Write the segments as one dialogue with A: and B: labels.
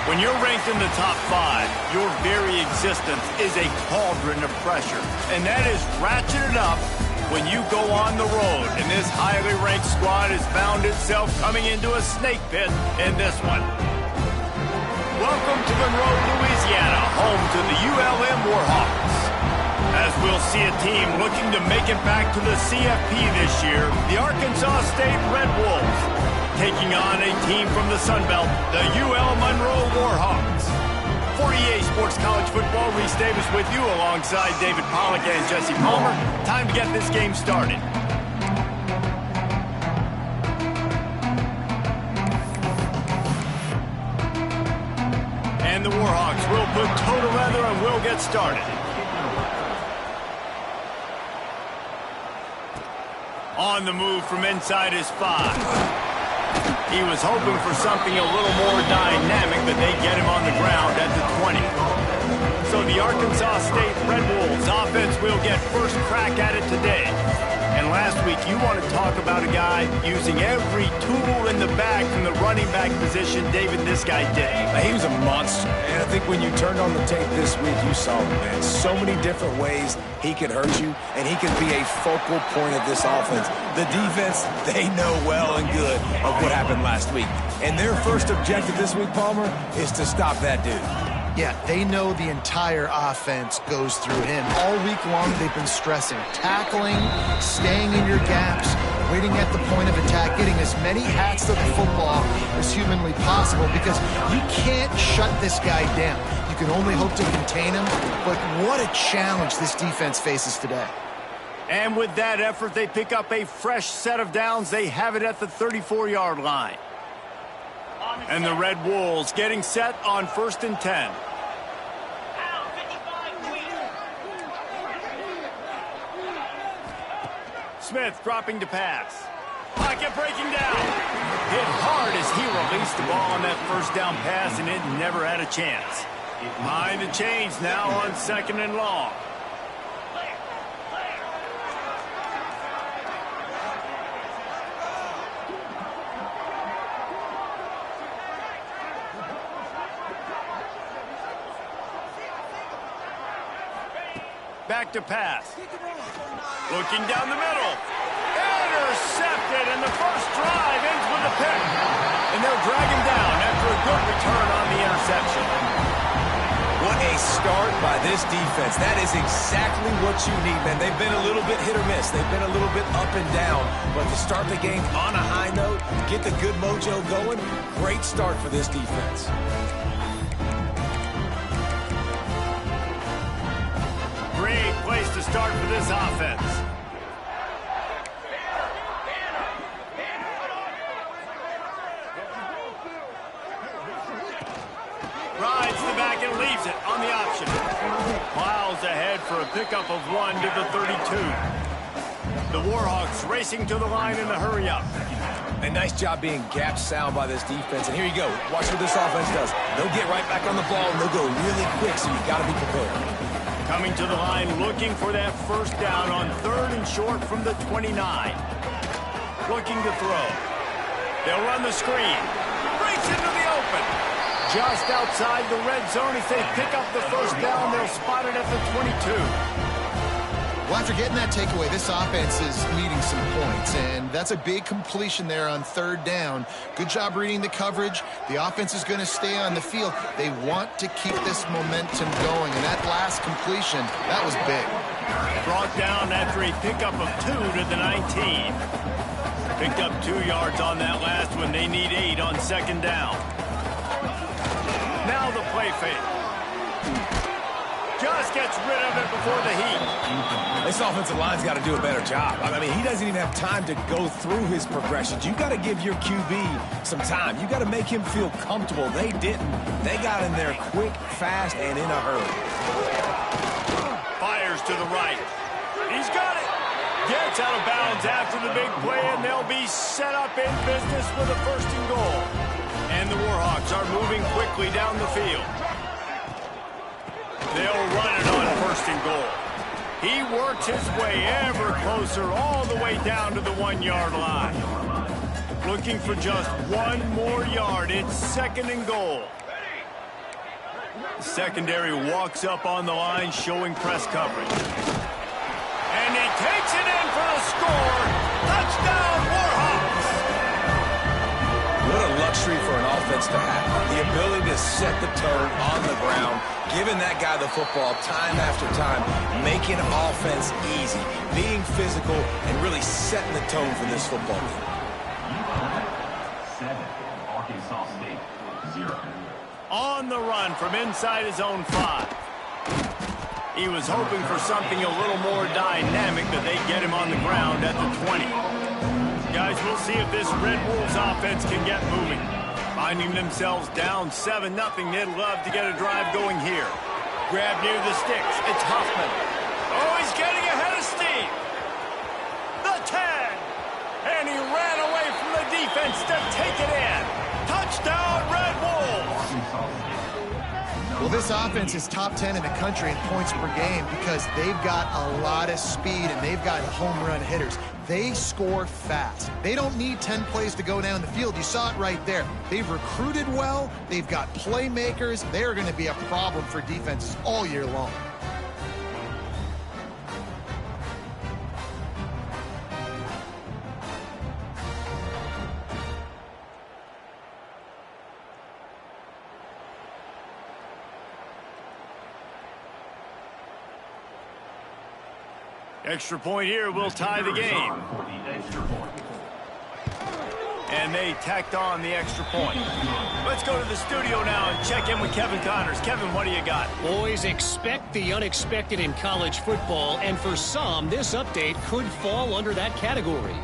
A: When you're ranked in the top 5, your very existence is a cauldron of pressure. And that is ratcheted up when you go on the road. And this highly ranked squad has found itself coming into a snake pit in this one. Welcome to Monroe, Louisiana, home to the ULM Warhawks. As we'll see a team looking to make it back to the CFP this year, the Arkansas State Red Wolves, taking on a team from the Sun Belt, the UL Monroe Warhawks. For EA Sports College Football, Reese Davis with you alongside David Pollack and Jesse Palmer. Time to get this game started. And the Warhawks will put toe to leather and will get started. On the move from inside his 5. He was hoping for something a little more dynamic, but they get him on the ground at the 20. So the Arkansas State Red Wolves offense will get first crack at it today. And last week, you want to talk about a guy using every tool in the bag from the running back position. David, this guy did.
B: He was a monster. And I think when you turned on the tape this week, you saw him, man. So many different ways he could hurt you, and he could be a focal point of this offense. The defense, they know well and good of what happened last week. And their first objective this week, Palmer, is to stop that dude.
C: Yeah, they know the entire offense goes through him. All week long, they've been stressing tackling, staying in your gaps, waiting at the point of attack, getting as many hats to the football as humanly possible, because you can't shut this guy down. You can only hope to contain him, but what a challenge this defense faces today.
A: And with that effort, they pick up a fresh set of downs. They have it at the 34-yard line. And the Red Wolves getting set on 1st and 10. Smith dropping to pass. Pocket breaking down. Hit hard as he released the ball on that first down pass, and it never had a chance. Behind the chains now on 2nd and long. Back to pass. Looking down the middle. Intercepted, and the first drive ends with a pick. And they'll drag him down after a good return on the interception.
B: What a start by this defense. That is exactly what you need, man. They've been a little bit hit or miss. They've been a little bit up and down. But to start the game on a high note, get the good mojo going, great start for this defense.
A: Great place to start for this offense. Rides the back and leaves it on the option. Miles ahead for a pickup of 1 to the 32. The Warhawks racing to the line in the hurry-up.
B: A nice job being gap sound by this defense. And here you go. Watch what this offense does. They'll get right back on the ball, and they'll go really quick, so you've got to be prepared.
A: Coming to the line, looking for that first down on 3rd and short from the 29. Looking to throw. They'll run the screen. Breaks into the open. Just outside the red zone as they pick up the first down. They'll spot it at the 22.
C: Well, after getting that takeaway, this offense is needing some points, and that's a big completion there on 3rd down. Good job reading the coverage. The offense is going to stay on the field. They want to keep this momentum going, and that last completion, that was big.
A: Brought down after a pickup of 2 to the 19. Picked up 2 yards on that last one. They need 8 on 2nd down. Now the play fake. Just gets rid of it before the heat.
B: This offensive line's got to do a better job. I mean, he doesn't even have time to go through his progressions. You got to give your QB some time. You got to make him feel comfortable. They didn't. They got in there quick, fast, and in a hurry.
A: Fires to the right. He's got it. Gets out of bounds after the big play, and they'll be set up in business with a 1st and goal. And the Warhawks are moving quickly down the field. They'll run it on 1st and goal. He works his way ever closer all the way down to the 1-yard line. Looking for just 1 more yard. It's 2nd and goal. The secondary walks up on the line, showing press coverage. And he takes it in for the score. Touchdown, Warhawks!
B: What a luxury for an offense to have. The ability to set the tone on the ground, giving that guy the football time after time, making offense easy, being physical, and really setting the tone for this football game.
D: ULM 7, Ark St 0.
A: On the run from inside his own 5. He was hoping for something a little more dynamic, but they get him on the ground at the 20. Guys, we'll see if this Red Wolves offense can get moving. Finding themselves down 7-0, they'd love to get a drive going here. Grab near the sticks. It's Hoffman. Oh, he's getting ahead of steam. The 10. And he ran away from the defense to take it in. Touchdown, Red Wolves.
C: Well, this offense is top 10 in the country in points per game because they've got a lot of speed and they've got home run hitters. They score fast. They don't need 10 plays to go down the field. You saw it right there. They've recruited well. They've got playmakers. They're going to be a problem for defenses all year long.
A: Extra point here will tie the game. And they tacked on the extra point. Let's go to the studio now and check in with Kevin Connors. Kevin, what do you got?
E: Boys, expect the unexpected in college football, and for some, this update could fall under that category.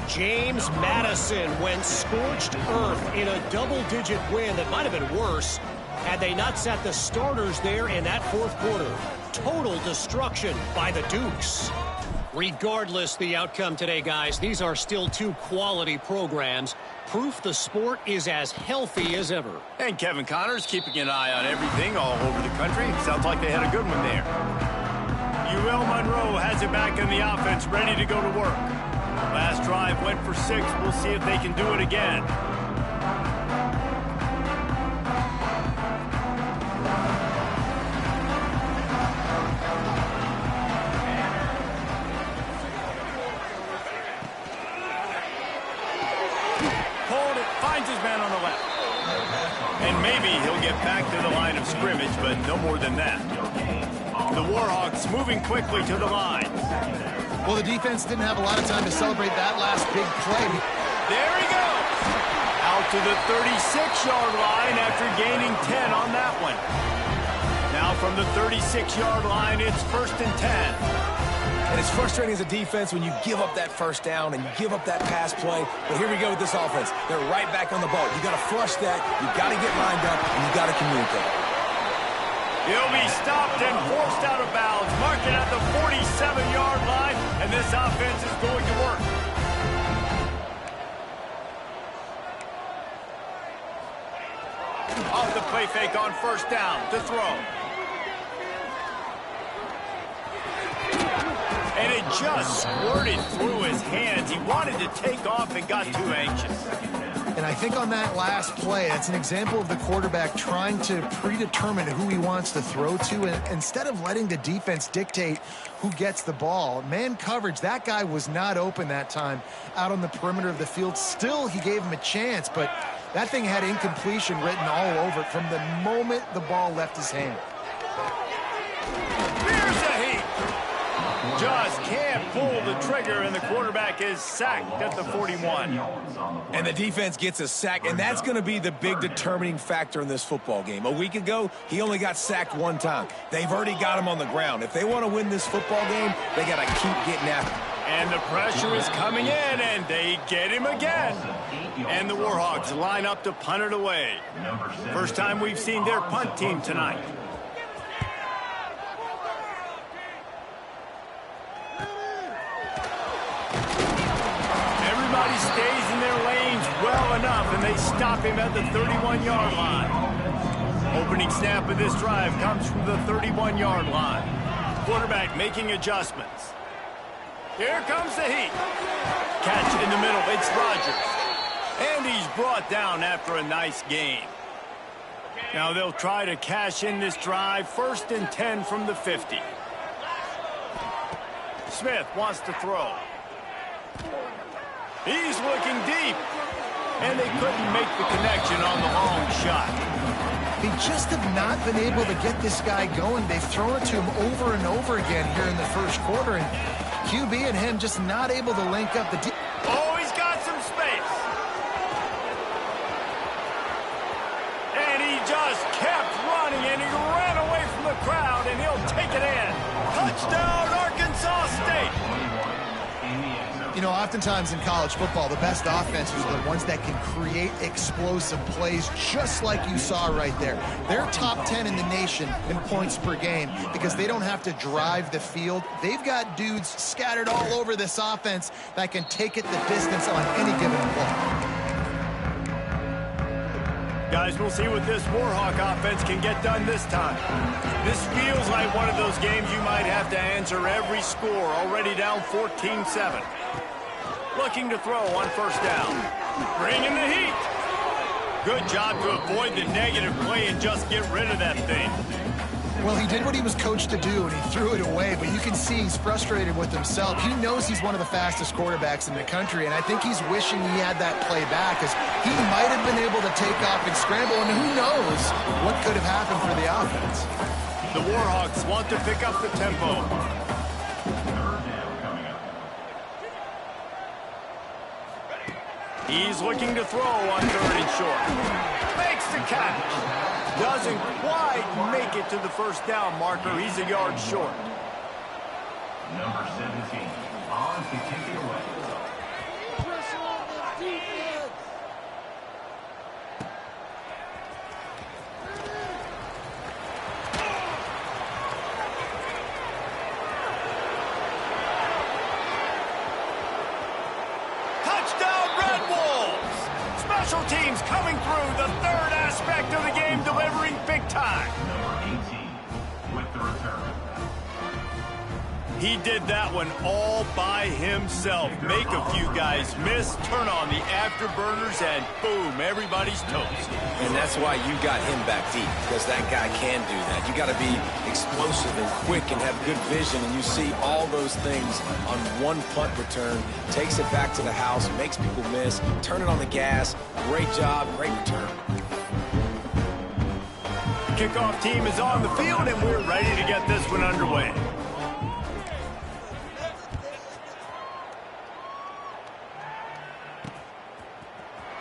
E: James Madison went scorched earth in a double-digit win that might have been worse had they not sat the starters there in that fourth quarter. Total destruction by the Dukes. Regardless the outcome today, guys, these are still two quality programs. Proof the sport is as healthy as ever.
A: And Kevin Connors keeping an eye on everything all over the country. Sounds like they had a good one there. UL Monroe has it back in the offense, ready to go to work. Last drive went for 6. We'll see if they can do it again. And maybe he'll get back to the line of scrimmage, but no more than that. The Warhawks moving quickly to the line.
C: Well, the defense didn't have a lot of time to celebrate that last big play.
A: There he goes. Out to the 36-yard line after gaining 10 on that one. Now from the 36-yard line, it's 1st and 10.
B: And it's frustrating as a defense when you give up that first down and you give up that pass play. But here we go with this offense. They're right back on the ball. You got to flush that. You got to get lined up, and you got to communicate.
A: He'll be stopped and forced out of bounds, marking at the 47-yard line, and this offense is going to work. Off the play fake on 1st down to throw. And it just squirted through his hands. He wanted to take off and got too anxious.
C: And I think on that last play, that's an example of the quarterback trying to predetermine who he wants to throw to. And instead of letting the defense dictate who gets the ball, man coverage, that guy was not open that time out on the perimeter of the field. Still, he gave him a chance, but that thing had incompletion written all over it from the moment the ball left his hand.
A: Here's the heat. Just can't pull the trigger, and the quarterback is sacked at the 41.
B: And the defense gets a sack, and that's going to be the big determining factor in this football game. A week ago, he only got sacked 1 time. They've already got him on the ground. If they want to win this football game, they got to keep getting after him.
A: And the pressure is coming in, and they get him again. And the Warhawks line up to punt it away. First time we've seen their punt team tonight. Everybody stays in their lanes well enough, and they stop him at the 31-yard line. Opening snap of this drive comes from the 31-yard line. Quarterback making adjustments. Here comes the heat. Catch in the middle. It's Rodgers. And he's brought down after a nice gain. Now they'll try to cash in this drive. 1st and 10 from the 50. Smith wants to throw. He's looking deep. And they couldn't make the connection on the long shot.
C: They just have not been able to get this guy going. They've thrown it to him over and over again here in the first quarter. And QB and him just not able to link up the deep.
A: Oh, he's got some space. And he just kept running, and he ran away from the crowd, and he'll take it in. Touchdown, Arkansas State.
C: You know, oftentimes in college football, the best offenses are the ones that can create explosive plays, just like you saw right there. They're top 10 in the nation in points per game because they don't have to drive the field. They've got dudes scattered all over this offense that can take it the distance on any given play.
A: Guys, we'll see what this Warhawk offense can get done this time. This feels like one of those games you might have to answer every score, already down 14-7. Looking to throw on 1st down. Bringing the heat. Good job to avoid the negative play and just get rid of that thing.
C: Well, he did what he was coached to do, and he threw it away, but you can see he's frustrated with himself. He knows he's one of the fastest quarterbacks in the country, and I think he's wishing he had that play back, as he might have been able to take off and scramble, and who knows what could have happened for the offense.
A: The Warhawks want to pick up the tempo. He's looking to throw on 3rd and short. Makes the catch. Doesn't quite make it to the 1st down marker. He's a yard short.
D: Number 17, on to kick it away.
A: Special teams coming through, the 3rd aspect of the game, delivering big time.
D: Number 18 with the return.
A: He did that one all by himself. Make a few guys miss, turn on the afterburners, and boom, everybody's toast.
B: And that's why you got him back deep, because that guy can do that. You got to be explosive and quick and have good vision, and you see all those things on one punt return. Takes it back to the house, makes people miss, turn it on the gas. Great job, great return.
A: Kickoff team is on the field, and we're ready to get this one underway.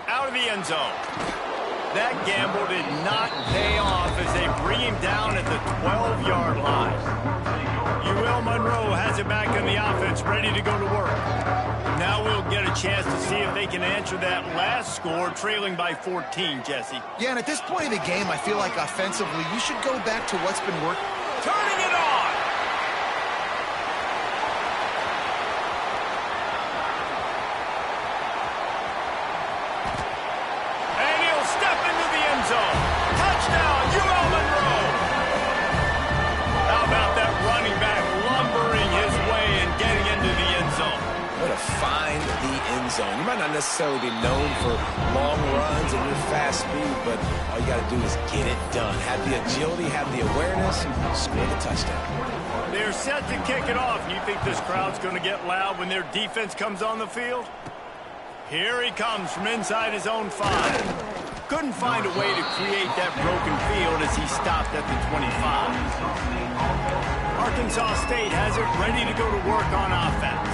A: Out of the end zone. That gamble did not pay off as they bring him down at the 12-yard line. UL Monroe has it back in the offense, ready to go to work. Now we'll get a chance to see if they can answer that last score, trailing by 14, Jesse.
C: Yeah, and at this point of the game, I feel like offensively, you should go back to what's been working.
A: Turning it on! And he'll step into the end zone. Touchdown, UL Monroe! How about that running back lumbering his way and getting into the end zone?
B: Way to find the end zone. You might not necessarily be known for long runs and your fast speed, but all you got to do is get it done. Have the agility, have the awareness, score the touchdown.
A: They're set to kick it off. You think this crowd's going to get loud when their defense comes on the field? Here he comes from inside his own 5. Couldn't find a way to create that broken field as he stopped at the 25. Arkansas State has it ready to go to work on offense.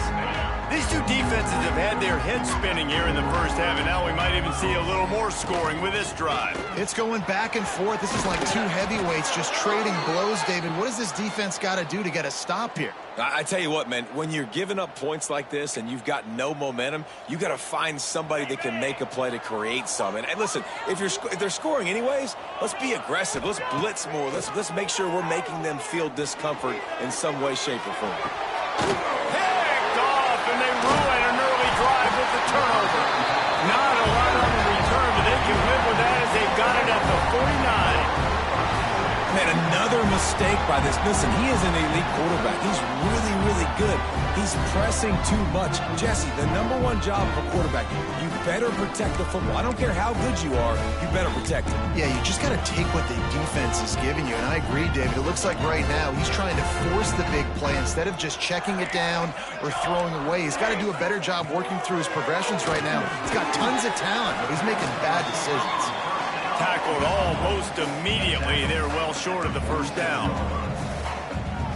A: These two defenses have had their heads spinning here in the first half, and now we might even see a little more scoring with this drive.
C: It's going back and forth. This is like two heavyweights just trading blows, David. What does this defense got to do to get a stop here?
B: I tell you what, man, when you're giving up points like this and you've got no momentum, you got to find somebody that can make a play to create some. And listen, if they're scoring anyways, let's be aggressive. Let's blitz more. Let's make sure we're making them feel discomfort in some way, shape, or form.
A: Picked off, and they ruin an early drive with the turnover. Not a lot on the return, but they can live with that as they've got it at the 49.
B: Man, Another mistake by this. Listen, he is an elite quarterback. He's really, really good. He's pressing too much. Jesse, the #1 job of a quarterback, you better protect the football. I don't care how good you are, you better protect it.
C: Yeah, you just got to take what the defense is giving you. And I agree, David. It looks like right now he's trying to force the big play instead of just checking it down or throwing away. He's got to do a better job working through his progressions right now. He's got tons of talent, but he's making bad decisions.
A: Tackled almost immediately. They're well short of the first down.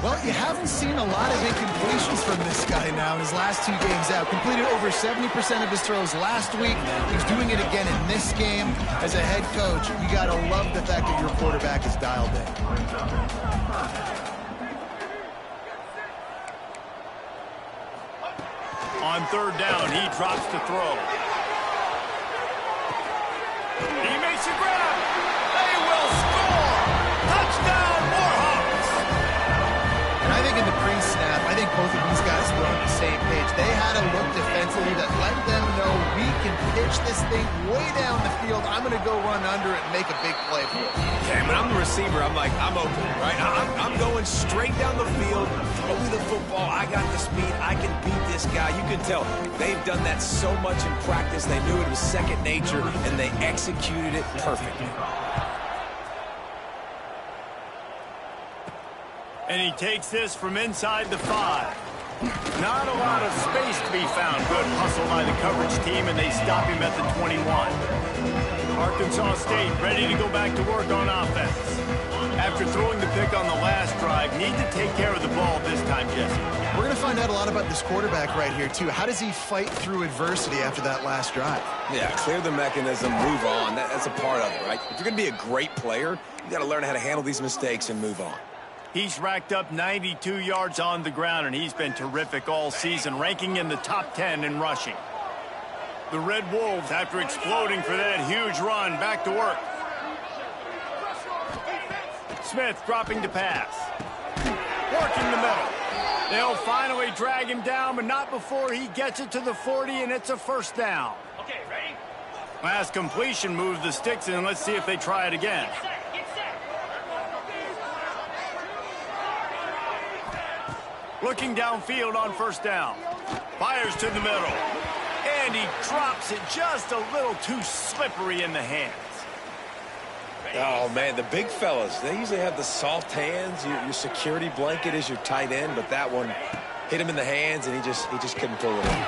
C: Well, you haven't seen a lot of incompletions from this guy now in his last 2 games out. Completed over 70% of his throws last week. He's doing it again in this game. As a head coach, you got to love the fact that your quarterback is dialed in.
A: On third down, he drops to throw. He makes a grab. They will score. Touchdown, Warhawks.
C: And I think in the pre-snap, I think both of these guys were on the same page. They had a look defensively that let them know we can pitch this thing way down the field. I'm going to go run under it and make a big play for it.
B: Yeah, when I'm the receiver, I'm like, I'm open, right? I'm going straight down the field. Throw me the football. I got the speed. I can beat this guy. You can tell they've done that so much in practice. They knew it was second nature, and they executed it perfectly.
A: And he takes this from inside the 5. Not a lot of space to be found. Good hustle by the coverage team, and they stop him at the 21. Arkansas State ready to go back to work on offense. After throwing the pick on the last drive, need to take care of the ball this time, Jesse.
C: We're going to find out a lot about this quarterback right here, too. How does he fight through adversity after that last drive?
B: Yeah, clear the mechanism, move on. That's a part of it, right? If you're going to be a great player, you got to learn how to handle these mistakes and move on.
A: He's racked up 92 yards on the ground, and he's been terrific all season, ranking in the top 10 in rushing. The Red Wolves, after exploding for that huge run, back to work. Smith dropping to pass. Working the middle. They'll finally drag him down, but not before he gets it to the 40, and it's a first down.
D: Okay, ready?
A: Last completion moves the sticks in, and let's see if they try it again. Looking downfield on first down. Fires to the middle. And he drops it just a little too slippery in the hands.
B: Oh, man, the big fellas, they usually have the soft hands. Your security blanket is your tight end, but that one hit him in the hands, and he just couldn't pull it in.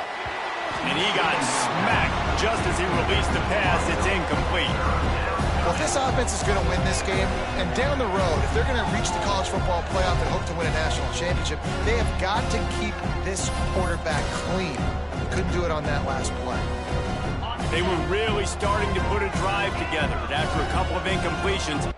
A: And he got smacked just as he released the pass. It's incomplete.
C: Well, if this offense is going to win this game, and down the road, if they're going to reach the college football playoff and hope to win a national championship, they have got to keep this quarterback clean. They couldn't do it on that last play.
A: They were really starting to put a drive together, but after a couple of incompletions,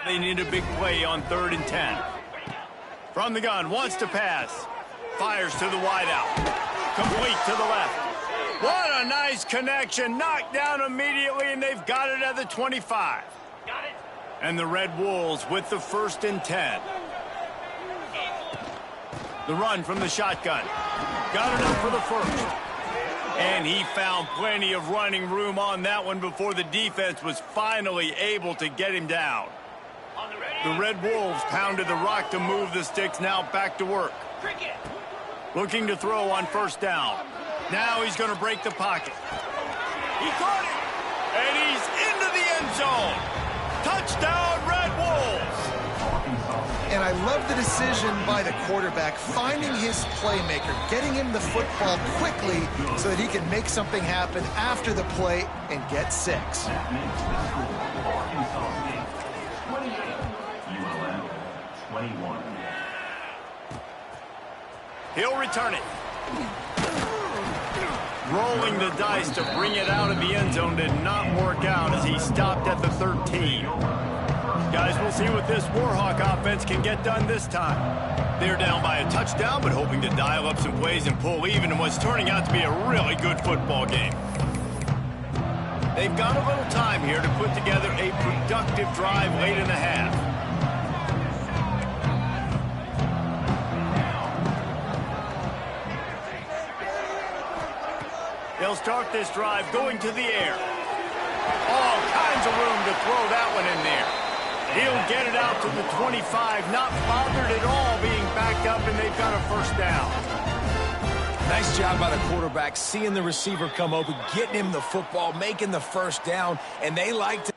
A: They need a big play on 3rd and 10. From the gun, wants to pass. Fires to the wideout. Complete to the left. What a nice connection. Knocked down immediately, and they've got it at the 25. Got it. And the Red Wolves with the 1st and 10. The run from the shotgun. Got it up for the 1st. And he found plenty of running room on that one before the defense was finally able to get him down. The Red Wolves pounded the rock to move the sticks, now back to work. Looking to throw on 1st down. Now he's going to break the pocket. He caught it! And he's into the end zone. Touchdown, Red Wolves!
C: And I love the decision by the quarterback, finding his playmaker, getting him the football quickly so that he can make something happen after the play and get 6.
D: ULM 21.
A: He'll return it. Rolling the dice to bring it out of the end zone did not work out as he stopped at the 13. Guys, we'll see what this Warhawk offense can get done this time. They're down by a touchdown, but hoping to dial up some plays and pull even in what's turning out to be a really good football game. They've got a little time here to put together a productive drive late in the half. They'll start this drive going to the air. All kinds of room to throw that one in there. He'll get it out to the 25, not bothered at all being backed up, and they've got a 1st down.
B: Nice job by the quarterback, seeing the receiver come open, getting him the football, making the 1st down, and they like to...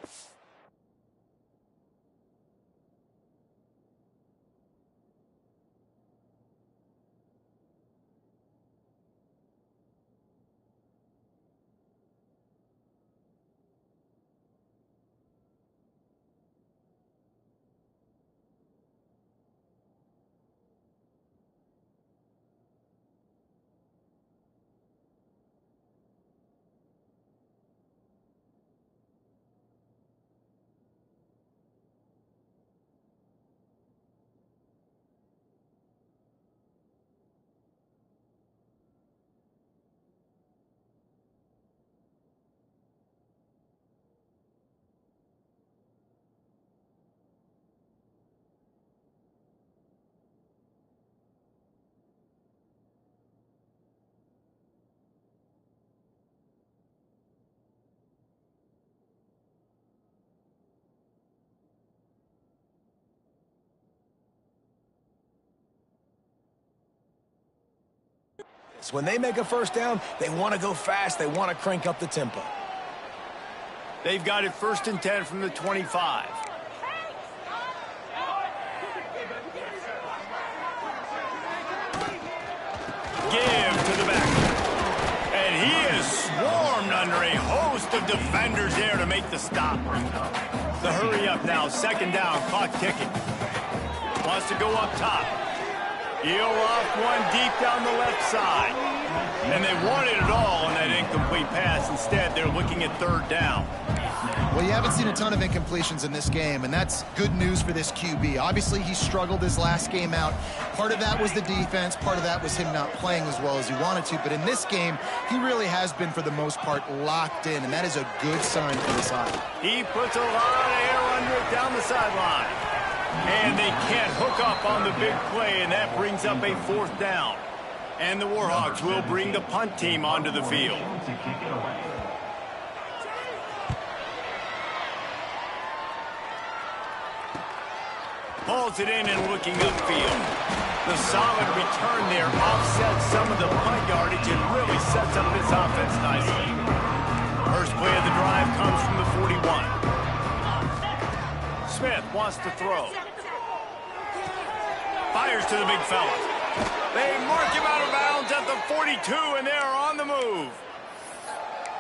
B: When they make a 1st down, they want to go fast. They want to crank up the tempo.
A: They've got it 1st and 10 from the 25. Give to the back. And he is swarmed under a host of defenders there to make the stop. The hurry up now, 2nd down, clock ticking. Wants to go up top. He'll off one deep down the left side. And they wanted it all on that incomplete pass. Instead, they're looking at 3rd down.
C: Well, you haven't seen a ton of incompletions in this game, and that's good news for this QB. Obviously, he struggled his last game out. Part of that was the defense. Part of that was him not playing as well as he wanted to. But in this game, he really has been, for the most part, locked in, and that is a good sign for this offense.
A: He puts a lot of air under it down the sideline. And they can't hook up on the big play, and that brings up a 4th down. And the Warhawks will bring the punt team onto the field. Pulls it in and looking upfield. The solid return there offsets some of the punt yardage and really sets up this offense nicely. First play of the drive comes from the 41. Smith wants to throw. Fires to the big fella. They mark him out of bounds at the 42, and they are on the move.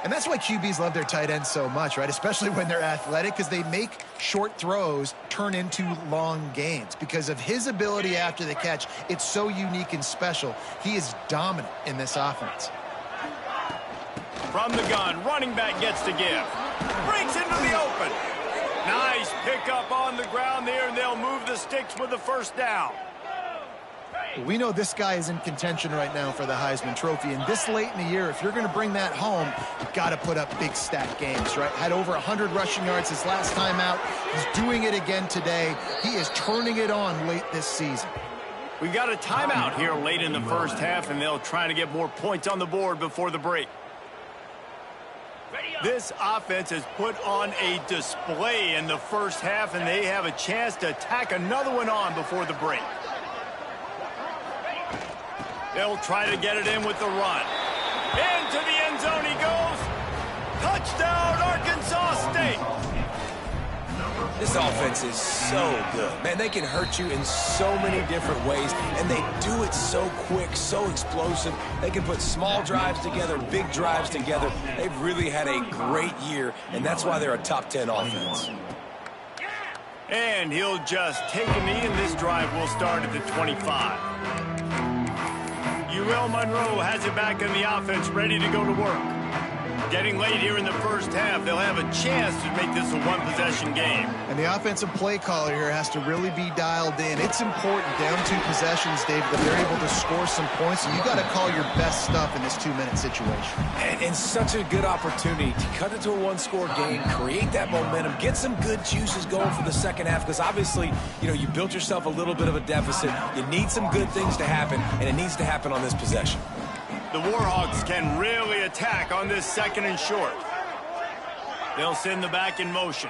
C: And that's why QBs love their tight ends so much, right? Especially when they're athletic, because they make short throws turn into long gains. Because of his ability after the catch, it's so unique and special. He is dominant in this offense.
A: From the gun, running back gets to give. Breaks into the open. Nice pickup on the ground there, and they'll move the sticks with the first down.
C: We know this guy is in contention right now for the Heisman Trophy, and this late in the year, if you're going to bring that home, you've got to put up big stat games, right? Had over 100 rushing yards his last time out. He's doing it again today. He is turning it on late this season.
A: We've got a timeout here late in the first half, and they'll try to get more points on the board before the break. This offense has put on a display in the first half, and they have a chance to tack another one on before the break. They'll try to get it in with the run. Into the end zone he goes. Touchdown, Arkansas State.
B: This offense is so good. Man, they can hurt you in so many different ways, and they do it so quick, so explosive. They can put small drives together, big drives together. They've really had a great year, and that's why they're a top 10 offense.
A: And he'll just take a knee, and this drive will start at the 25. UL Monroe has it back in the offense, ready to go to work. Getting late here in the first half, they'll have a chance to make this a one-possession game.
C: And the offensive play caller here has to really be dialed in. It's important down 2 possessions, Dave, that they're able to score some points. So you got to call your best stuff in this 2-minute situation.
B: And such a good opportunity to cut it to a one-score game, create that momentum, get some good juices going for the second half, because obviously, you know, you built yourself a little bit of a deficit. You need some good things to happen, and it needs to happen on this possession.
A: The Warhawks can really attack on this second and short. They'll send the back in motion.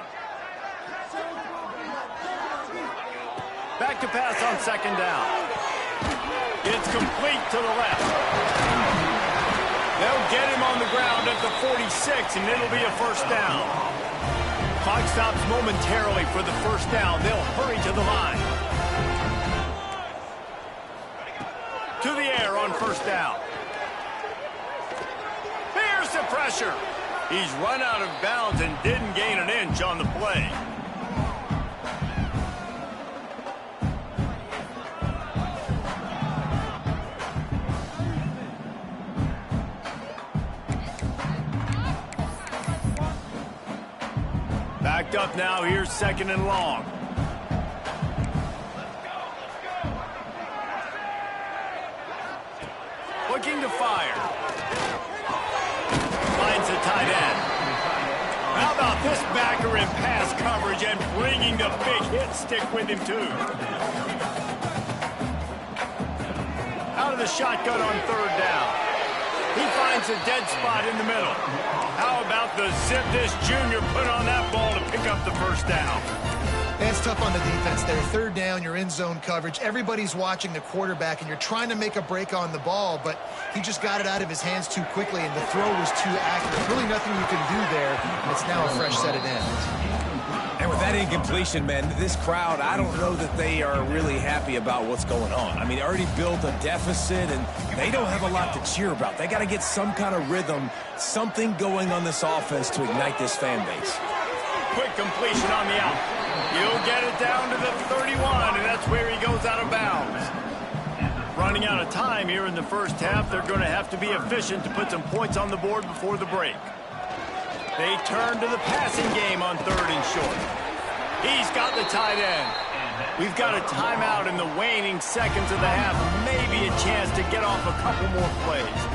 A: Back to pass on second down. It's complete to the left. They'll get him on the ground at the 46, and it'll be a first down. Clock stops momentarily for the first down. They'll hurry to the line. To the air on first down. Here's the pressure. He's run out of bounds and didn't gain an inch on the play. Backed up now. Here's second and long. Looking to fire. Finds the tight end. How about this backer in pass coverage and bringing the big hit stick with him, too. Out of the shotgun on third down. He finds a dead spot in the middle. How about the zip this junior put on that ball to pick up the first down?
C: That's tough on the defense there. Third down, you're in zone coverage. Everybody's watching the quarterback, and you're trying to make a break on the ball, but he just got it out of his hands too quickly, and the throw was too accurate. Really nothing you can do there, and it's now a fresh set of downs.
B: And with that incompletion, man, this crowd, I don't know that they are really happy about what's going on. I mean, they already built a deficit, and they don't have a lot to cheer about. They got to get some kind of rhythm, something going on this offense to ignite this fan base.
A: Quick completion on the out. He'll get it down to the 31, and that's where he goes out of bounds. Running out of time here in the first half, they're going to have to be efficient to put some points on the board before the break. They turn to the passing game on third and short. He's got the tight end. We've got a timeout in the waning seconds of the half. Maybe a chance to get off a couple more plays.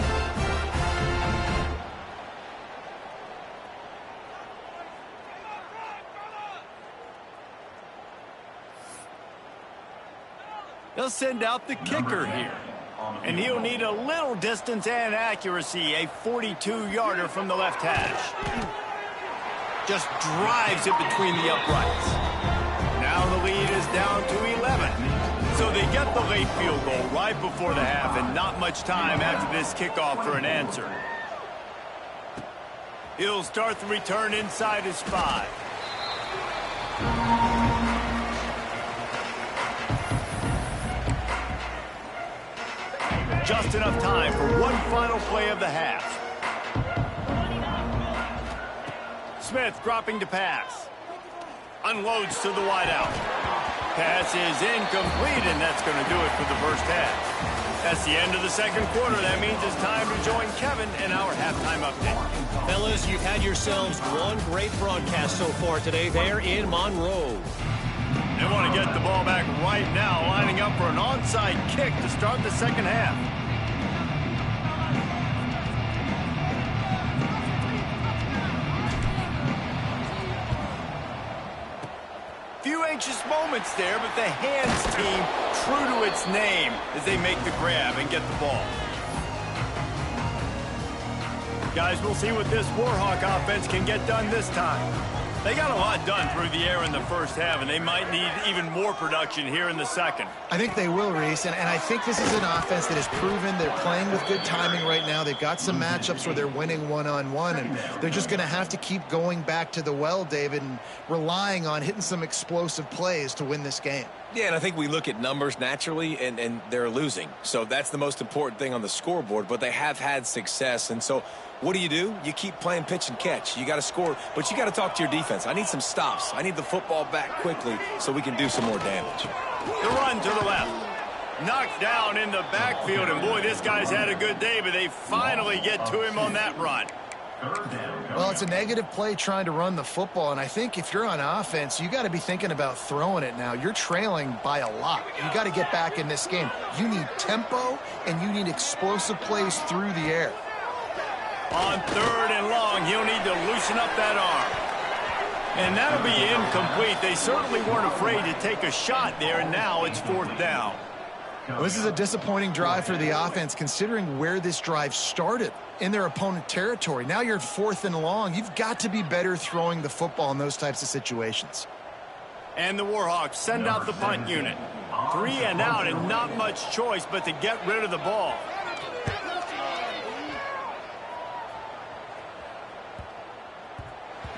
A: They'll send out the kicker here. And he'll need a little distance and accuracy, a 42-yarder from the left hash. Just drives it between the uprights. Now the lead is down to 11. So they get the late field goal right before the half, and not much time after this kickoff for an answer. He'll start the return inside his 5. Just enough time for one final play of the half. Smith dropping to pass. Unloads to the wideout. pass is incomplete, and that's going to do it for the first half. That's the end of the second quarter. That means it's time to join Kevin in our halftime update.
E: Fellas, you've had yourselves one great broadcast so far today there in Monroe.
A: They want to get the ball back right now, lining up for an onside kick to start the second half. Few anxious moments there, but the hands team true to its name as they make the grab and get the ball. Guys, we'll see what this Warhawk offense can get done this time. They got a lot done through the air in the first half, and they might need even more production here in the second.
C: I think they will, Reese, and I think this is an offense that has proven they're playing with good timing right now. They've got some matchups where they're winning one-on-one, and they're just going to have to keep going back to the well, David, and relying on hitting some explosive plays to win this game.
B: Yeah, and I think we look at numbers naturally, and they're losing. So that's the most important thing on the scoreboard, but they have had success. And so what do? You keep playing pitch and catch. You got to score, but you got to talk to your defense. I need some stops. I need the football back quickly so we can do some more damage.
A: The run to the left. Knocked down in the backfield, and boy, this guy's had a good day, but they finally get to him on that run.
C: Well, it's a negative play trying to run the football, and I think if you're on offense, you got to be thinking about throwing it now. You're trailing by a lot. You got to get back in this game. You need tempo, and you need explosive plays through the air.
A: On third and long, he'll need to loosen up that arm. And that'll be incomplete. They certainly weren't afraid to take a shot there, and now it's fourth down.
C: Well, this is a disappointing drive for the offense, considering where this drive started in their opponent territory. Now you're at fourth and long. You've got to be better throwing the football in those types of situations.
A: And the Warhawks send out the punt unit. 3 and out, and not much choice but to get rid of the ball.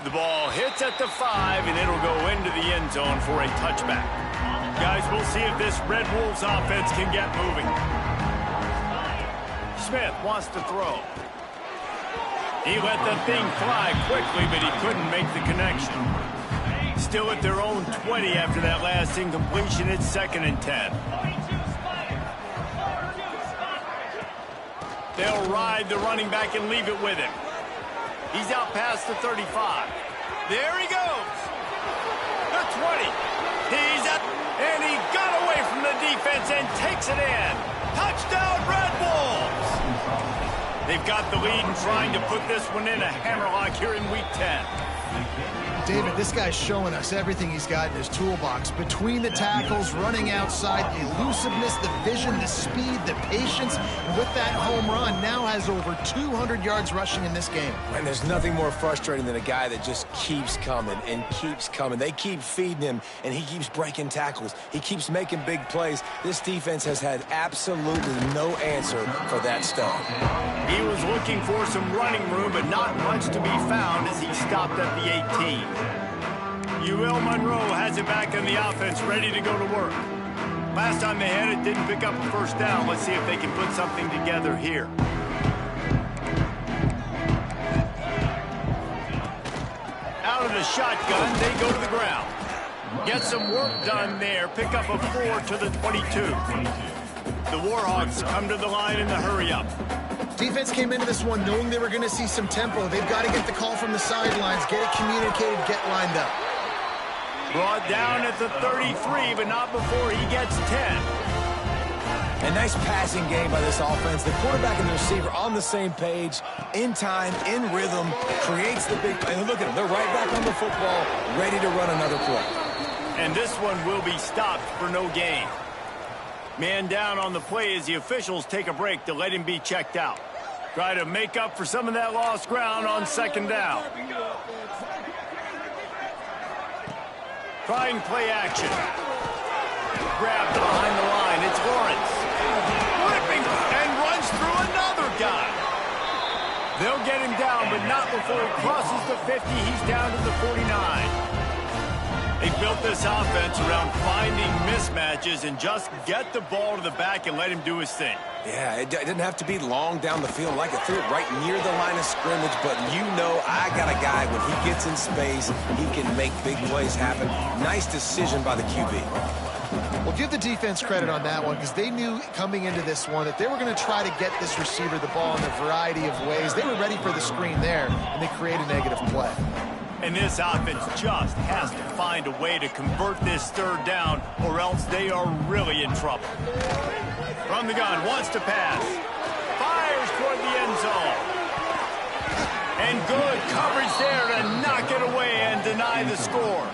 A: The ball hits at the 5, and it'll go into the end zone for a touchback. Guys, we'll see if this Red Wolves offense can get moving. Smith wants to throw. He let the thing fly quickly, but he couldn't make the connection. Still at their own 20 after that last incompletion. It's 2nd and 10. They'll ride the running back and leave it with him. He's out past the 35. There he goes. The 20. He's up, and he got away from the defense and takes it in. Touchdown, Red Wolves. They've got the lead and trying to put this one in a hammerlock here in Week 10.
C: David, this guy's showing us everything he's got in his toolbox. Between the tackles, running outside, the elusiveness, the vision, the speed, the patience. And with that home run, now has over 200 yards rushing in this game.
B: And there's nothing more frustrating than a guy that just keeps coming and keeps coming. They keep feeding him, and he keeps breaking tackles. He keeps making big plays. This defense has had absolutely no answer for that stud.
A: He was looking for some running room, but not much to be found as he stopped at the 18. UL Monroe has it back in the offense, ready to go to work. Last time they had it, didn't pick up a first down. Let's see if they can put something together here. Out of the shotgun, they go to the ground. Get some work done there. Pick up a 4 to the 22. The Warhawks come to the line in the hurry-up.
C: Defense came into this one knowing they were going to see some tempo. They've got to get the call from the sidelines, get it communicated, get lined up.
A: Brought down at the 33, but not before he gets 10.
B: A nice passing game by this offense. The quarterback and the receiver on the same page, in time, in rhythm, creates the big play. And look at them. They're right back on the football, ready to run another play.
A: And this one will be stopped for no gain. Man down on the play as the officials take a break to let him be checked out. Try to make up for some of that lost ground on 2nd down. Trying play action. Grabbed behind the line. It's Lawrence. Ripping and runs through another guy. They'll get him down, but not before he crosses the 50. He's down to the 49. They built this offense around finding mismatches and just get the ball to the back and let him do his thing.
B: Yeah, it didn't have to be long down the field. Like it threw it right near the line of scrimmage, but you know I got a guy, when he gets in space, he can make big plays happen. Nice decision by the QB.
C: Well, give the defense credit on that one because they knew coming into this one that they were going to try to get this receiver the ball in a variety of ways. They were ready for the screen there, and they create a negative play.
A: And this offense just has to find a way to convert this third down, or else they are really in trouble. From the gun, wants to pass. Fires toward the end zone. And good coverage there to knock it away and deny the score.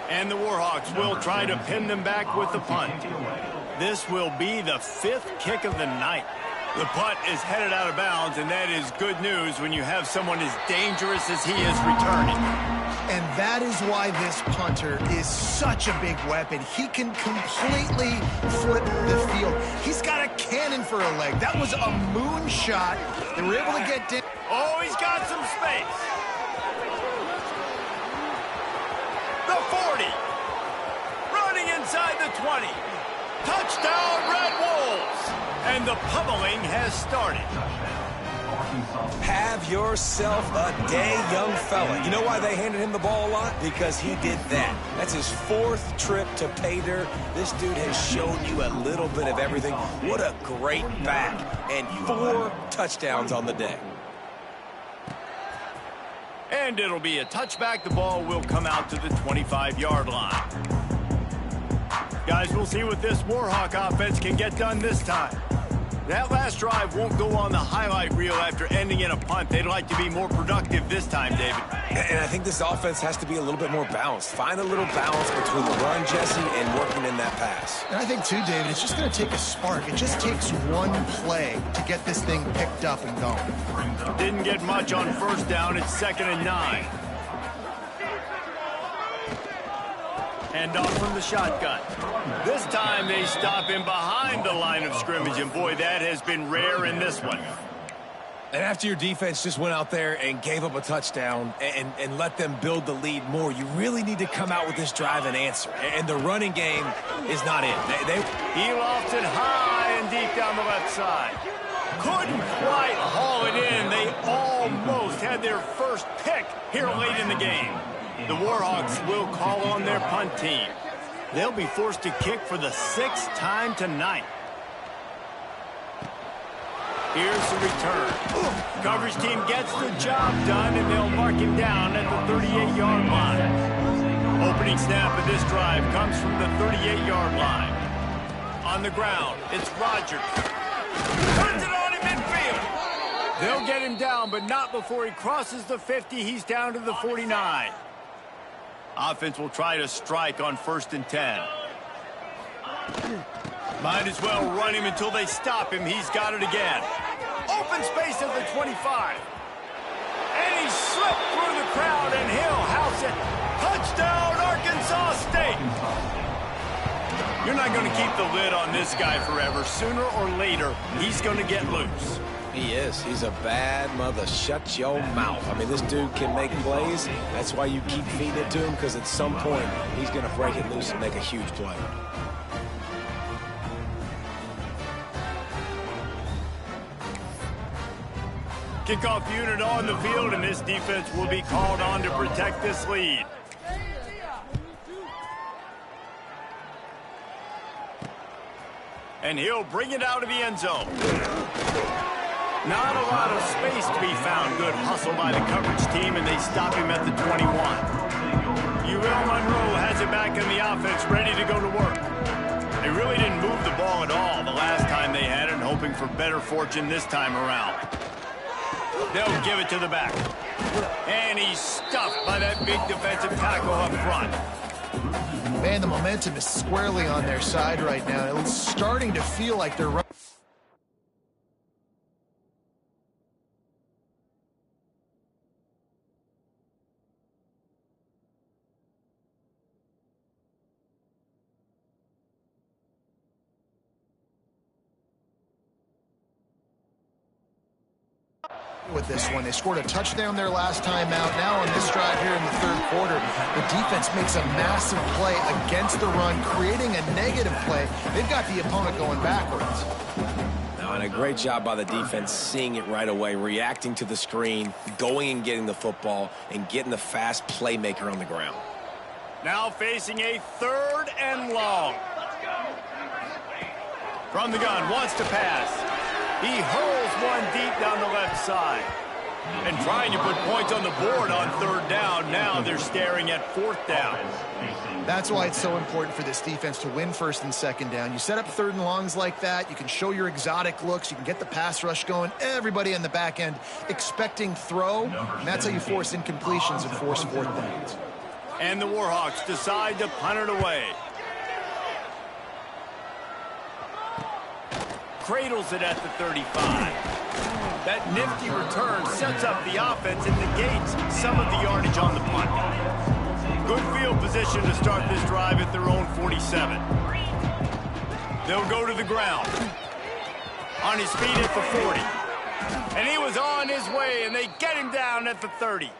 A: And the Warhawks will try to pin them back with the punt. This will be the 5th kick of the night. The punt is headed out of bounds, and that is good news when you have someone as dangerous as he is returning.
C: And that is why this punter is such a big weapon. He can completely flip the field. He's got a cannon for a leg. That was a moonshot. They were able to get down.
A: Oh, he's got some space. The 40. Running inside the 20. Touchdown, Red Wolves. And the pummeling has started.
B: Have yourself a day, young fella. You know why they handed him the ball a lot? Because he did that. That's his 4th trip to pay dirt. This dude has shown you a little bit of everything. What a great back. And 4 touchdowns on the day.
A: And it'll be a touchback. The ball will come out to the 25-yard line. Guys, we'll see what this Warhawk offense can get done this time. That last drive won't go on the highlight reel after ending in a punt. They'd like to be more productive this time, David.
B: And I think this offense has to be a little bit more balanced. Find a little balance between the run, Jesse, and working in that pass.
C: And I think, too, David, it's just going to take a spark. It just takes one play to get this thing picked up and going.
A: Didn't get much on first down. It's 2nd and 9. Hand off from the shotgun. This time they stop him behind the line of scrimmage, and boy, that has been rare in this one.
B: And after your defense just went out there and gave up a touchdown and let them build the lead more, you really need to come out with this drive and answer. And the running game is not in.
A: He lofts it high and deep down the left side. Couldn't quite haul it in. They almost had their first pick here late in the game. The Warhawks will call on their punt team. They'll be forced to kick for the 6th time tonight. Here's the return. Coverage team gets the job done, and they'll mark him down at the 38-yard line. Opening snap of this drive comes from the 38-yard line. On the ground, it's Rodgers. Turns it on in midfield. They'll get him down, but not before he crosses the 50. He's down to the 49. Offense will try to strike on 1st and 10. Might as well run him until they stop him. He's got it again. Open space at the 25. And he slipped through the crowd, and he'll house it. Touchdown, Arkansas State. You're not going to keep the lid on this guy forever. Sooner or later, he's going to get loose.
B: He is. He's a bad mother. Shut your mouth. I mean, this dude can make plays. That's why you keep feeding it to him, because at some point, he's going to break it loose and make a huge play.
A: Kickoff unit on the field, and this defense will be called on to protect this lead. And he'll bring it out of the end zone. Not a lot of space to be found. Good hustle by the coverage team, and they stop him at the 21. ULM Monroe has it back in the offense, ready to go to work. They really didn't move the ball at all the last time they had it, hoping for better fortune this time around. They'll give it to the back. And he's stuffed by that big defensive tackle up front.
C: Man, the momentum is squarely on their side right now. It's starting to feel like they're running. With this one, they scored a touchdown their last time out. Now on this drive here in the 3rd quarter, the defense makes a massive play against the run, creating a negative play. They've got the opponent going backwards.
B: Now, and a great job by the defense seeing it right away, reacting to the screen, going and getting the football, and getting the fast playmaker on the ground.
A: Now facing a 3rd and long. From the gun, wants to pass. He hurls one deep down the left side. And trying to put points on the board on third down. Now they're staring at fourth down.
C: That's why it's so important for this defense to win first and second down. You set up third and longs like that. You can show your exotic looks. You can get the pass rush going. Everybody on the back end expecting throw. And that's how you force incompletions and force fourth downs.
A: And the Warhawks decide to punt it away. Cradles it at the 35. That nifty return sets up the offense and negates some of the yardage on the punt. Good field position to start this drive at their own 47. They'll go to the ground. On his feet at the 40. And he was on his way, and they get him down at the 30.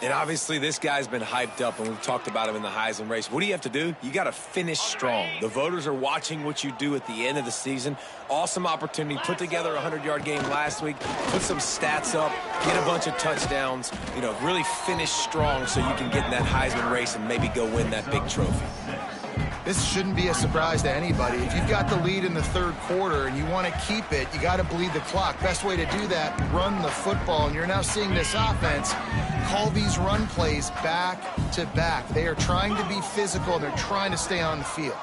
B: And obviously this guy's been hyped up, and we've talked about him in the Heisman race. What do you have to do? You got to finish strong. The voters are watching what you do at the end of the season. Awesome opportunity. Put together a 100-yard game last week. Put some stats up. Get a bunch of touchdowns. You know, really finish strong so you can get in that Heisman race and maybe go win that big trophy.
C: This shouldn't be a surprise to anybody. If you've got the lead in the third quarter and you want to keep it, you got to bleed the clock. Best way to do that, run the football. And you're now seeing this offense call these run plays back to back. They are trying to be physical. They're trying to stay on the field.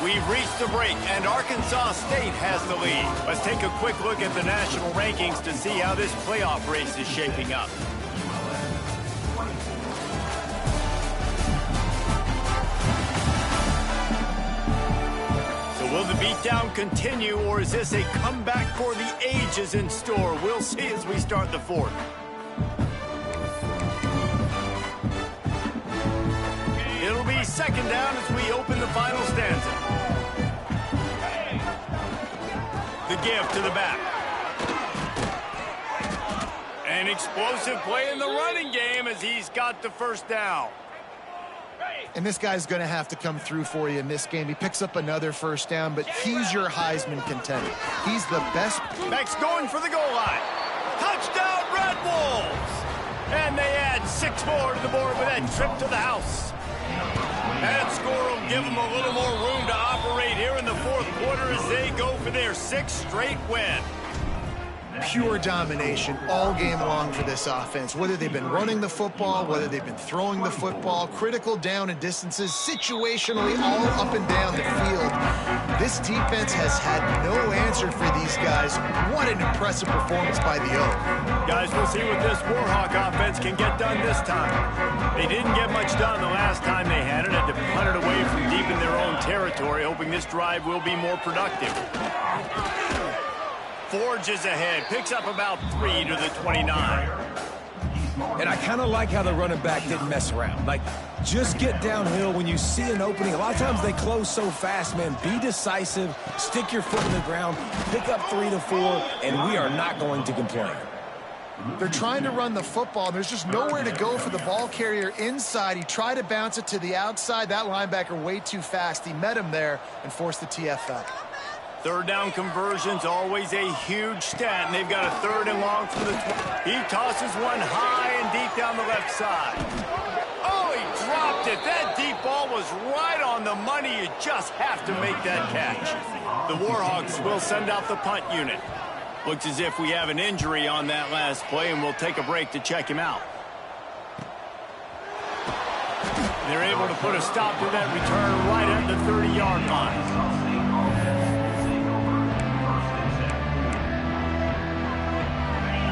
A: We've reached the break, and Arkansas State has the lead. Let's take a quick look at the national rankings to see how this playoff race is shaping up. So will the beatdown continue, or is this a comeback for the ages in store? We'll see as we start the fourth. It'll be second down as we open the final stanza. The give to the back. An explosive play in the running game as he's got the first down.
C: And this guy's going to have to come through for you in this game. He picks up another first down, but he's your Heisman contender. He's the best.
A: Max going for the goal line. Touchdown, Red Wolves! And they add 6 more to the board with that trip to the house. That score will give them a little more room to operate here in the fourth quarter as they go for their 6th straight win.
C: Pure domination all game long for this offense. Whether they've been running the football, whether they've been throwing the football, critical down and distances, situationally all up and down the field. This defense has had no answer for these guys. What an impressive performance by the O.
A: Guys, we'll see what this Warhawk offense can get done this time. They didn't get much done the last time they had it. Had to punt it away from deep in their own territory, hoping this drive will be more productive. Forges ahead, picks up about 3 to the 29.
B: And I kind of like how the running back didn't mess around. Like, just get downhill when you see an opening. A lot of times they close so fast, man. Be decisive, stick your foot in the ground, pick up 3 to 4, and we are not going to complain.
C: They're trying to run the football. There's just nowhere to go for the ball carrier inside. He tried to bounce it to the outside. That linebacker way too fast. He met him there and forced the TFL.
A: Third down conversion's always a huge stat, and they've got a 3rd and long from the 20. He tosses one high and deep down the left side. Oh, he dropped it. That deep ball was right on the money. You just have to make that catch. The Warhawks will send out the punt unit. Looks as if we have an injury on that last play, and we'll take a break to check him out. They're able to put a stop to that return right at the 30-yard line.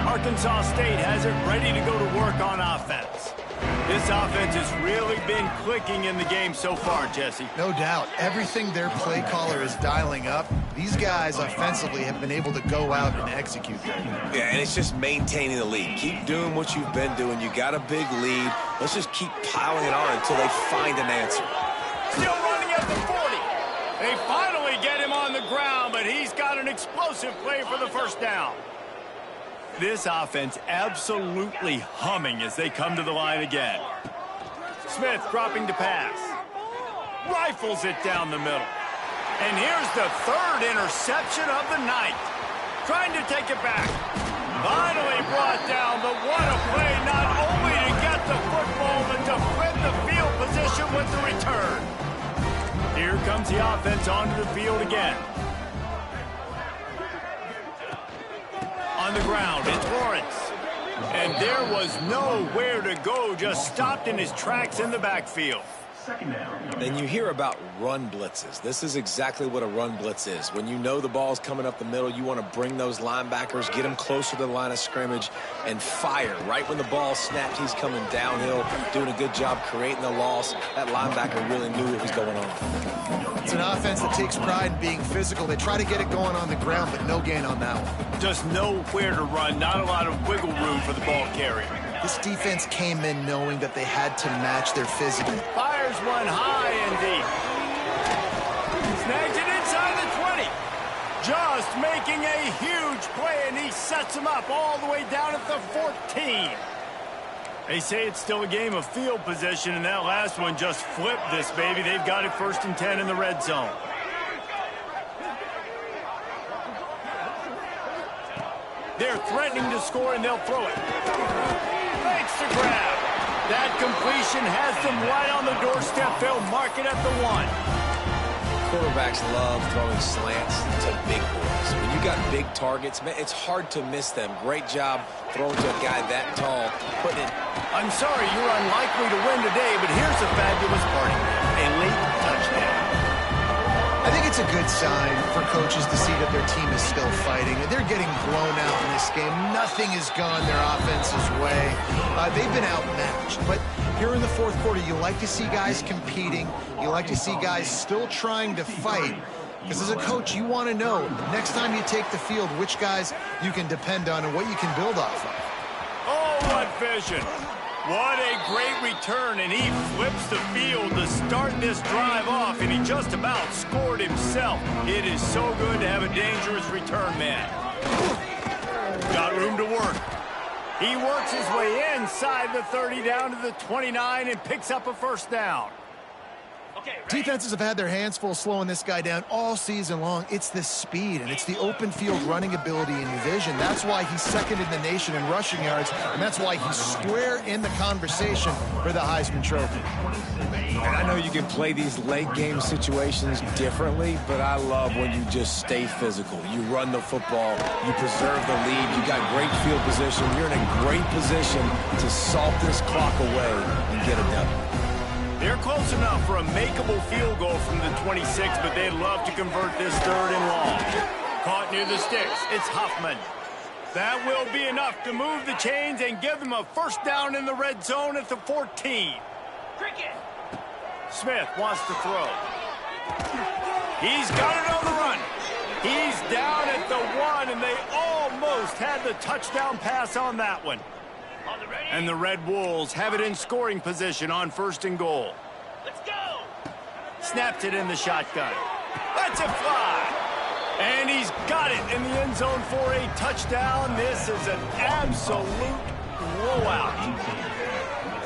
A: Arkansas State has it ready to go to work on offense. This offense has really been clicking in the game so far, Jesse.
C: No doubt. Everything their play caller is dialing up, these guys offensively have been able to go out and execute.
B: Yeah, and it's just maintaining the lead. Keep doing what you've been doing. You got a big lead. Let's just keep piling it on until they find an answer.
A: Still running at the 40. They finally get him on the ground, but he's got an explosive play for the first down. This offense absolutely humming as they come to the line again. Smith dropping to pass. Rifles it down the middle. And here's the 3rd interception of the night. Trying to take it back. Finally brought down, but what a play, not only to get the football, but to flip the field position with the return. Here comes the offense onto the field again. On the ground, it's Lawrence. And there was nowhere to go, just stopped in his tracks in the backfield.
B: Then you hear about run blitzes. This is exactly what a run blitz is. When you know the ball's coming up the middle, you want to bring those linebackers, get them closer to the line of scrimmage, and fire. Right when the ball snapped, he's coming downhill, doing a good job creating the loss. That linebacker really knew what was going on.
C: It's an offense that takes pride in being physical. They try to get it going on the ground, but no gain on that one.
A: Just nowhere to run, not a lot of wiggle room for the ball carrier.
C: This defense came in knowing that they had to match their physical.
A: Fires one high and deep. Snags it inside the 20. Just making a huge play, and he sets him up all the way down at the 14. They say it's still a game of field position, and that last one just flipped this baby. They've got it 1st and 10 in the red zone. They're threatening to score, and they'll throw it. Makes the grab. That completion has them right on the doorstep. They'll mark it at the 1.
B: Quarterbacks love throwing slants to big boys. When you got big targets, man, it's hard to miss them. Great job throwing to a guy that tall, putting it.
A: I'm sorry, you're unlikely to win today, but here's a fabulous party. A late touchdown.
C: I think it's a good sign for coaches to see that their team is still fighting. They're getting blown out in this game. Nothing has gone their offense's way. They've been outmatched. But here in the 4th quarter, you like to see guys competing. You like to see guys still trying to fight. Because as a coach, you want to know, next time you take the field, which guys you can depend on and what you can build off of.
A: Oh, what vision. What a great return, and he flips the field to start this drive off, and he just about scored himself. It is so good to have a dangerous return man. Got room to work. He works his way inside the 30 down to the 29 and picks up a 1st down.
C: Defenses have had their hands full slowing this guy down all season long. It's the speed, and it's the open field running ability and vision. That's why he's 2nd in the nation in rushing yards, and that's why he's square in the conversation for the Heisman Trophy.
B: And I know you can play these late game situations differently, but I love when you just stay physical. You run the football, you preserve the lead, you got great field position, you're in a great position to salt this clock away and get it done.
A: They're close enough for a makeable field goal from the 26, but they'd love to convert this 3rd and long. Caught near the sticks. It's Huffman. That will be enough to move the chains and give them a 1st down in the red zone at the 14. Smith wants to throw. He's got it on the run. He's down at the 1, and they almost had the touchdown pass on that one. And the Red Wolves have it in scoring position on 1st and goal. Let's go! Snaps it in the shotgun. Lets it fly! And he's got it in the end zone for a touchdown. This is an absolute blowout.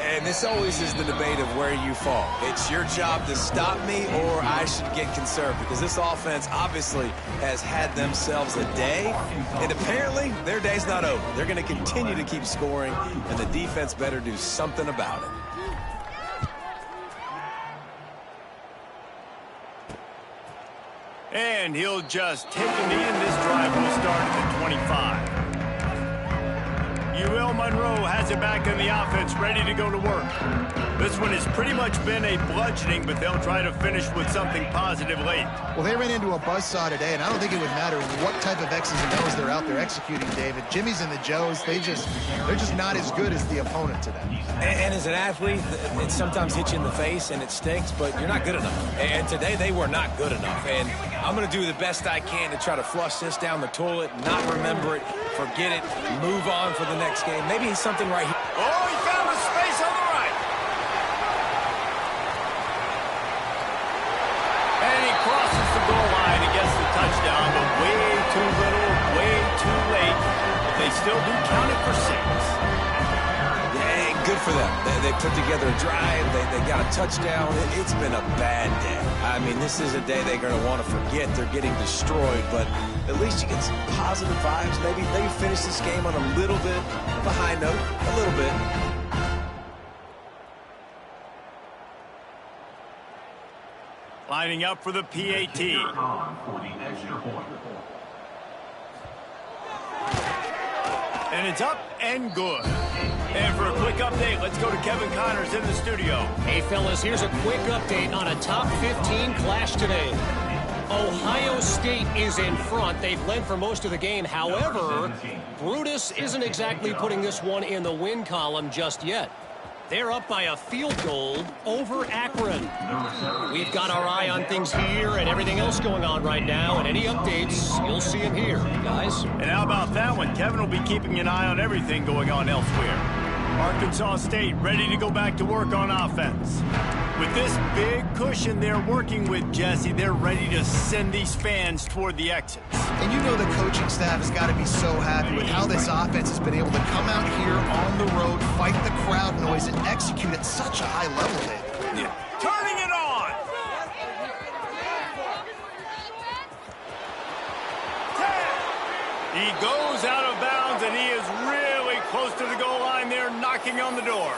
B: And this always is the debate of where you fall. It's your job to stop me, or I should get conserved, because this offense obviously has had themselves a day, and apparently their day's not over. They're going to continue to keep scoring, and the defense better do something about it.
A: And he'll just take a knee, and this drive will start at the 25. UL Monroe has it back in the offense, ready to go to work. This one has pretty much been a bludgeoning, but they'll try to finish with something positive late.
C: Well, they ran into a buzzsaw today, and I don't think it would matter what type of X's and O's they're out there executing, David. Jimmy's and the Joes, they're just not as good as the opponent to them.
B: And as an athlete, it sometimes hits you in the face, and it stinks, but you're not good enough. And today, they were not good enough. And I'm going to do the best I can to try to flush this down the toilet, not remember it, forget it, move on for the next game. Maybe it's something right here.
A: Oh, he found a space on the right. And he crosses the goal line and gets the touchdown, but way too little, way too late. But they still do count it for 6.
B: Yeah, good for them. They put together a drive. They got a touchdown. It's been a bad day. I mean, this is a day they're going to want to forget. They're getting destroyed, but at least you get some positive vibes. Maybe finish this game on a little bit of a high note, a little bit.
A: Lining up for the PAT.
D: For the extra point.
A: And it's up and good. And for a quick update, let's go to Kevin Connors in the studio.
E: Hey, fellas, here's a quick update on a top 15 clash today. Ohio State is in front. They've led for most of the game. However, Brutus isn't exactly putting this one in the win column just yet. They're up by a field goal over Akron. We've got our eye on things here and everything else going on right now, and any updates, you'll see them here, guys.
A: And how about that one? Kevin will be keeping an eye on everything going on elsewhere. Arkansas State ready to go back to work on offense. With this big cushion they're working with, Jesse, they're ready to send these fans toward the exits.
C: And you know the coaching staff has got to be so happy with how this offense has been able to come out here on the road, fight the crowd noise, and execute at such a high level, Dave.
A: Yeah. Turning it on! He goes out of bounds, and he is really close to the goal line there, knocking on the door.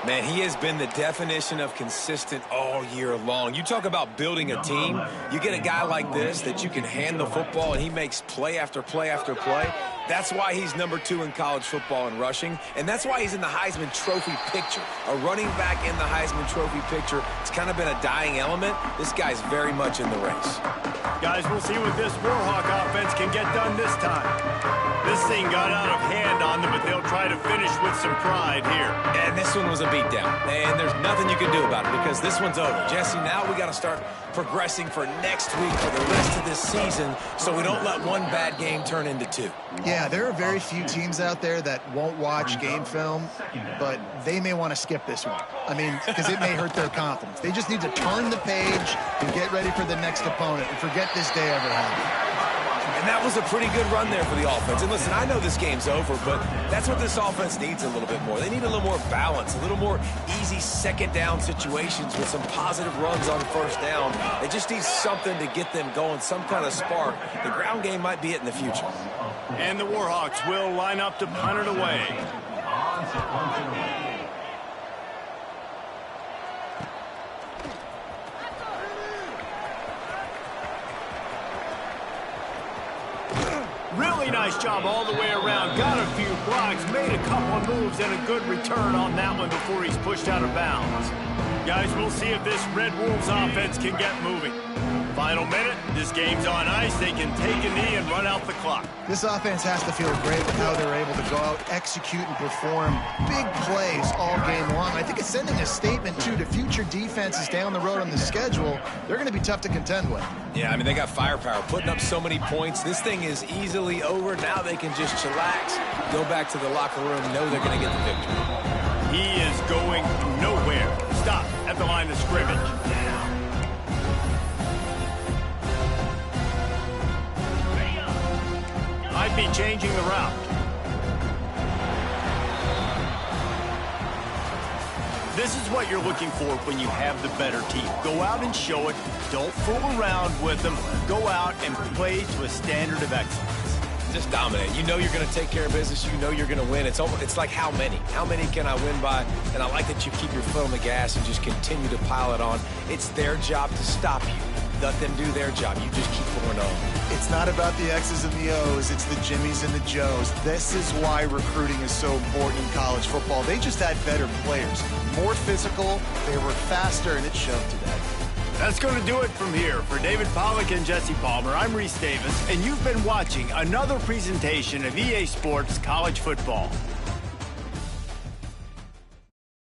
B: Man, he has been the definition of consistent all year long. You talk about building a team. You get a guy like this that you can hand the football, and he makes play after play after play. That's why he's number 2 in college football in rushing, and that's why he's in the Heisman Trophy picture. A running back in the Heisman Trophy picture. It's kind of been a dying element. This guy's very much in the race.
A: Guys, we'll see what this Warhawk offense can get done this time. This thing got out of hand on them, but they'll try to finish with some pride here.
B: And this one was a beatdown, and there's nothing you can do about it because this one's over. Jesse, now we got to start progressing for next week for the rest of this season so we don't let one bad game turn into 2.
C: Yeah, there are very few teams out there that won't watch game film, but they may want to skip this one. I mean, because it may hurt their confidence. They just need to turn the page and get ready for the next opponent and forget this day ever happened.
B: And that was a pretty good run there for the offense. And listen, I know this game's over, but that's what this offense needs a little bit more. They need a little more balance, a little more easy second down situations with some positive runs on first down. They just need something to get them going, some kind of spark. The ground game might be it in the future.
A: And the Warhawks will line up to punt it away. Really nice job all the way around. Got a few blocks, made a couple of moves, and a good return on that one before he's pushed out of bounds. Guys, we'll see if this Red Wolves offense can get moving. Final minute, this game's on ice. They can take a knee and run out the clock.
C: This offense has to feel great with how they're able to go out, execute, and perform big plays all game long. I think it's sending a statement, too, to future defenses down the road on the schedule. They're going to be tough to contend with.
B: Yeah, I mean, they got firepower, putting up so many points. This thing is easily over. Now they can just chillax, go back to the locker room, know they're going to get the victory.
A: He is going nowhere. Stop at the line of scrimmage. Might be changing the route. This is what you're looking for when you have the better team. Go out and show it. Don't fool around with them. Go out and play to a standard of excellence.
B: Just dominate. You know you're going to take care of business. You know you're going to win. It's like how many? How many can I win by? And I like that you keep your foot on the gas and just continue to pile it on. It's their job to stop you. Let them do their job. You just keep going on.
C: It's not about the X's and the O's. It's the Jimmies and the Joes. This is why recruiting is so important in college football. They just had better players, more physical, they were faster, and it showed today.
A: That's going to do it from here. For David Pollack and Jesse Palmer, I'm Reese Davis, and you've been watching another presentation of EA Sports College Football.